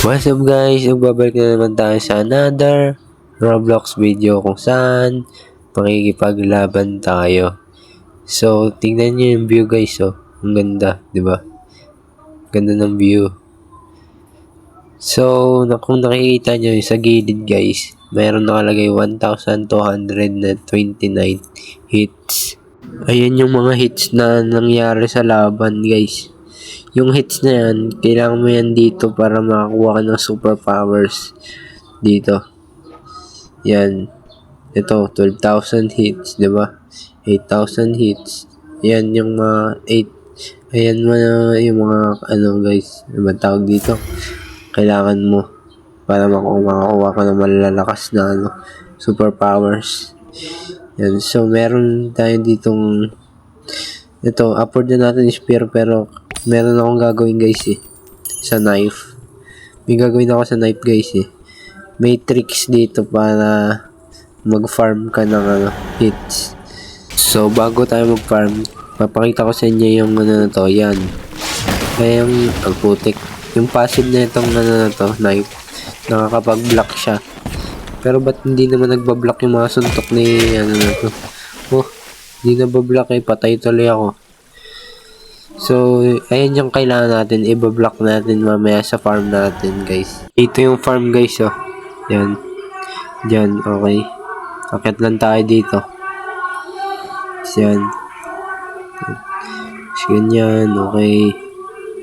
What's up guys? Nagbabalik na naman tayo sa another Roblox video kung saan makikipaglaban tayo. So, tingnan nyo yung view guys, oh. Ang ganda, di ba? Ganda ng view. So, kung nakikita nyo sa gilid guys, mayroon nakalagay 1,229 hits. Ayan yung mga hits na nangyari sa laban guys. Yung hits na yan, kailangan mo yan dito para makakuha ka ng superpowers dito. Yan. Ito, 12,000 hits, di ba? 8,000 hits. Yan yung mga 8. Ayan mo yung mga ano guys, ano ba tawag dito? Kailangan mo para makakuha ka ng malalakas na ano, superpowers. Yan. So, meron tayo ditong ito, upward na natin yung spear pero meron akong gagawin guys sa knife. May gagawin ako sa knife guys May tricks dito para mag-farm ka ng hits. So bago tayo mag-farm, papakita ko sa inyo yung ano na to, yan. Kaya yung putik. Yung passive na itong ano na to, knife, nakakapag-block siya. Pero ba't hindi naman nagbablock yung mga suntok ni ano na to? Oh, hindi nabablock patay tuloy ako. So, ayan yung kailangan natin. I-block natin mamaya sa farm natin, guys. Ito yung farm, guys, oh. Yan. Diyan, okay. Akit lang tayo dito. Yan. Ganyan, okay.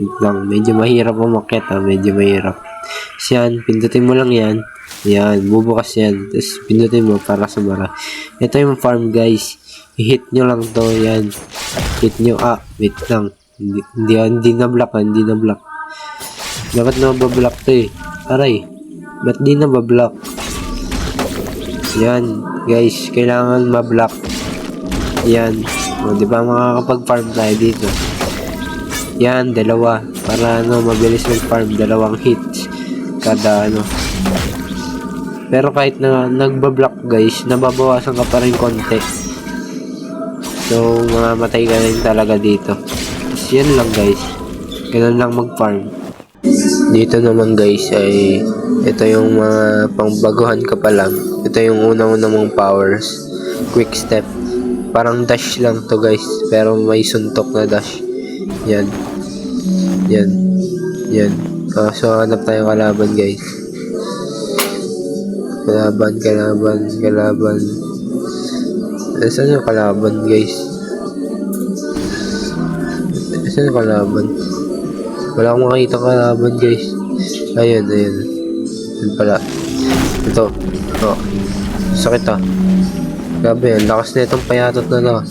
Wait lang. Medyo mahirap umakit, Medyo mahirap. Yan, pindutin mo lang yan. Yan, bubukas yan. Tapos, pindutin mo para sumara. Ito yung farm, guys. I-hit nyo lang to, yan. Hit nyo, wait lang. Hindi na block, hindi na block. Dapat na mabablock to Aray, ba't di na mabablock? Yan, guys, kailangan mablock. Yan, di ba makakapag-farm tayo dito? Yan, dalawa. Para mabilis mag-farm, dalawang hits kada Pero kahit na nagbablock guys, nababawasan ka pa rin konti. So, mamamatay ka rin talaga dito. Yan lang guys, ganun lang mag-farm. Dito naman guys ay ito yung mga pangbaguhan ka pa lang. Ito yung unang-unang mong powers, quick step. Parang dash lang to guys, pero may suntok na dash. Yan. So hanap tayo kalaban guys. Kalaban. Saan yung kalaban guys? Saan yung kalaban? Wala akong makita kalaban guys. Ayun. Yan pala. Ito. Sakit Grabe, ang lakas na itong payatot na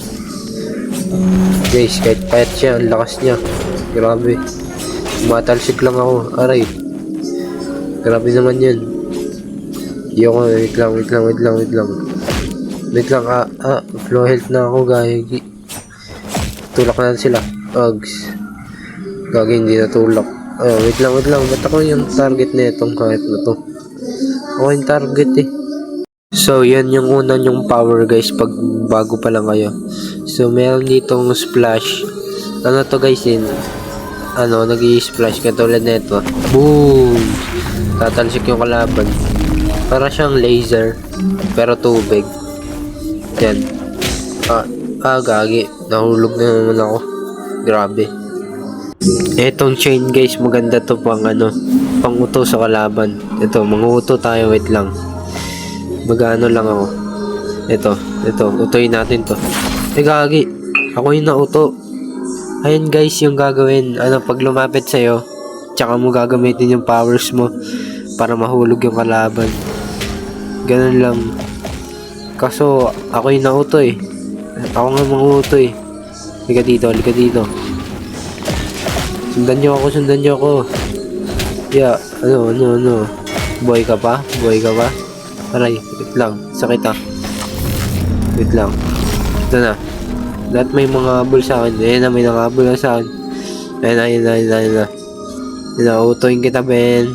guys, kahit payat siya, ang lakas niya. Grabe. Matalsik lang ako. Aray. Grabe naman yan. Wait lang. Flow health na ako guys. Tulak na sila. Ugs. Gagi, hindi natulak. Wait lang. Ba't ako yung target na itong hype na to? Ako yung target So, yan yung unang yung power guys pag bago pa lang kayo. So, meron ditong splash. Ano to guys nag-i-splash katulad na ito. Boom! Tatalsik yung kalaban. Para siyang laser. Pero tubig. Yan. Gagi. Nahulog na naman ako. Grabe. Etong chain guys, maganda to pang uto sa kalaban. Ito, manguuto tayo, wait lang. Magano lang ako. Ito, utoy natin to. Gagi. Ako yung nauto. Ayun guys, yung gagawin, pag lumapit sa'yo, tsaka mo gagamitin yung powers mo para mahulog yung kalaban. Ganun lang. Kaso, ako yung nauto Ako nga manguuto Halika dito. Sundan nyo ako. Yeah, ano. Buhay ka pa? Aray, wait lang. Sakit Wait lang. Ito na. Lahat may mga habol sa akin. Ayan na, may nakahabol na sa akin. Ayan na. Nautoin kita, Ben.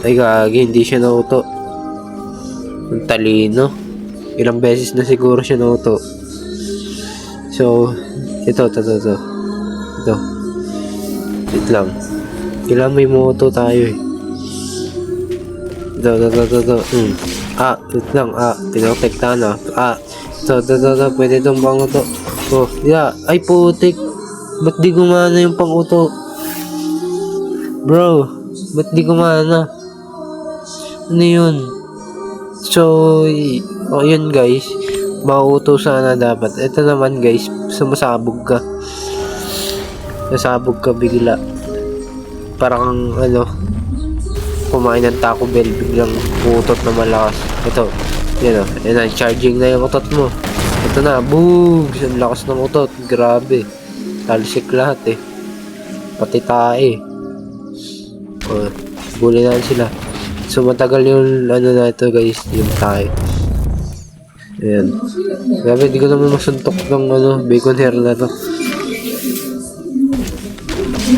Ay, gagi, hindi siya nauto. Ang talino. Ilang beses na siguro siya nauto. So, ito. Wait lang. Kailangan may moto tayo Ito. Wait lang. Pinotektahan na. Ito. Pwede itong panguto. Oh, yeah. Ay, putik. Ba't di gumana yung panguto? Bro, ba't di gumana? Ano yun? So, yun guys. Mauto sana dapat. Ito naman guys, sumasabog ka. Nasabog ka bigla. Parang kumain ng Taco Bell, biglang utot na malakas. Ito, yun na, charging na yung utot mo. Ito na, boogs! Ang lakas ng utot, grabe. Talsik lahat pati tae. Buli na sila. So matagal yung na ito guys, yung tae. Ayan. Grabe, di ko naman masuntok ng bacon hair na to.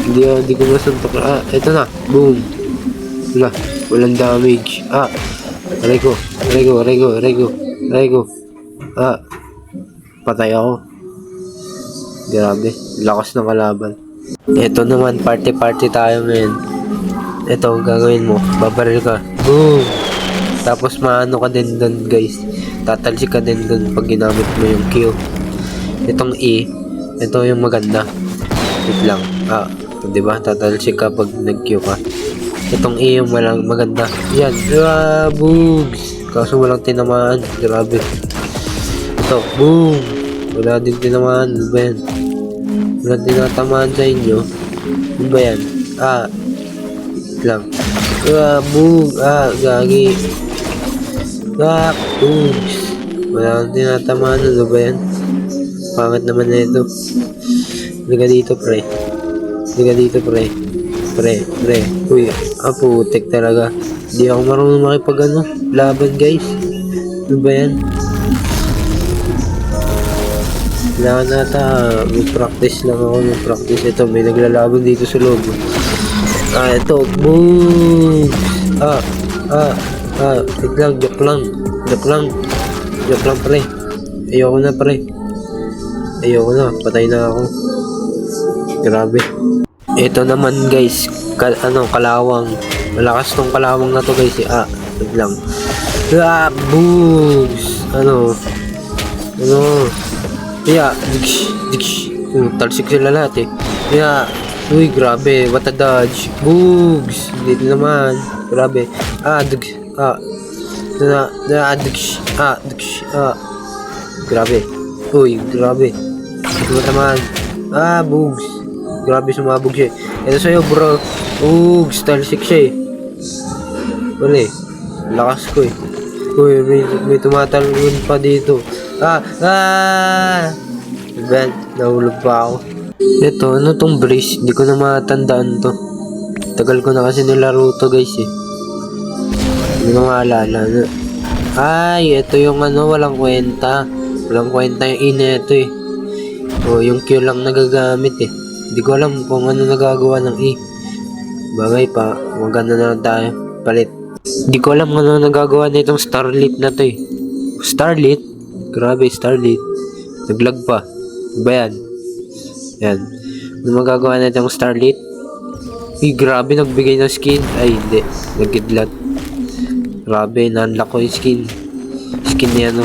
Hindi ko masuntok. Ito na, boom. Wala, walang damage. Aray ko. Patay ako. Grabe, lakas ng kalaban. Ito naman, party tayo ngayon. Ito, gagawin mo, babaril ka. Boom! Tapos maano ka din doon guys. Tatalsik ka din doon pag ginamit mo yung Q. Itong E, ito yung maganda. Wait lang. Diba? Tatalsik ka pag nag-Q ka. Itong E yung maganda. Yan. Boogs! Kaso walang tinamaan. Grabe. Ito. Boom! Wala din tinamaan. Ano ba yan? Walang tinatamaan sa inyo. Ano ba yan? Wait lang. Boom! Gagi. Boogs! Wala tinatamaan. Ano ba yan? Pangit naman na ito. Liga dito, pre. Pre. Uy, putik talaga. Hindi ako marunong makipag laban guys. Ano ba yan? Kailangan nata mag-practice lang ako. Ito, may naglalaban dito sa loob. Ito. Boom! Wait lang, joke lang pre. Ayoko na pre. Patay na ako. Grabe. Ito naman guys, kalawang. Malakas tong kalawang na to guys. Wait lang. Boogs! Talsik sila lahat uy, grabe. What a dodge. Boogs! Dito naman. Grabe. Grabe. Uy, grabe. Dito naman. Boogs. Grabe, sumabog siya. Ito sa'yo, bro. Boogs, talsik siya Wala lakas ko Uy, may tumatalon pa dito. Ben, nahulog pa ako. Ito, tong brace? Hindi ko na matandaan to. Tagal ko na kasi nilaro to guys Hindi ko maalala. Ito yung walang kwenta. Walang kwenta yung ina ito yung Q lang nagagamit Hindi ko alam kung ano nagagawa ng E. Bagay pa, maganda na lang tayo. Palit. Hindi ko alam ano nagagawa na itong Starlit na to Starlit? Grabe, Starlit. Naglag pa. Ba yan? Yan. Ano magagawa na itong Starlit? Grabe, nagbigay ng skin. Ay, hindi. Nagkidlat. Grabe, na-unlock ko yung skin. Skin niya,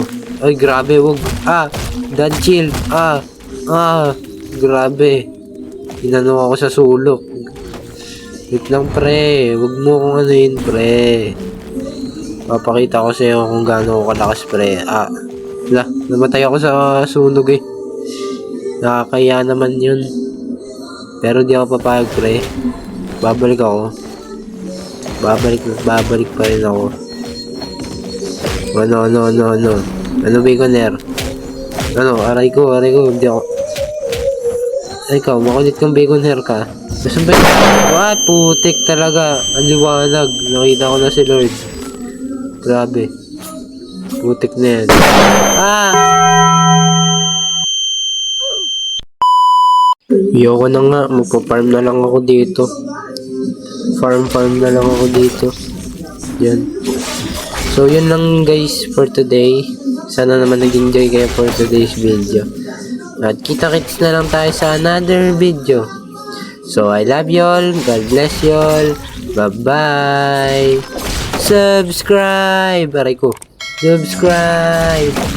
Ay, grabe, wag. Dan chill. Grabe. Inano ako sa sulok. Wait lang, pre. Wag mo kung pre. Papakita ko sa'yo kung gaano ako kalakas, pre. Namatay ako sa sunog Nakakaya naman yun. Pero di ako papayag, pre. Babalik ako. Babalik pa rin ako. Ano, Baconair? Aray ko. Hindi ako. Ikaw, makulit kang Baconair ka. Saan ba yun? Putik talaga. Ang liwanag. Nakita ko na si Lord. Grabe. Putik na yan. Ayoko na nga. Magpa-farm na lang ako dito. Farm na lang ako dito. Yan. So, yun lang guys for today. Sana naman nag-enjoy kayo for today's video. At kita-kits na lang tayo sa another video. So, I love y'all. God bless y'all. Bye-bye. Subscribe! Aray ko. Subscribe!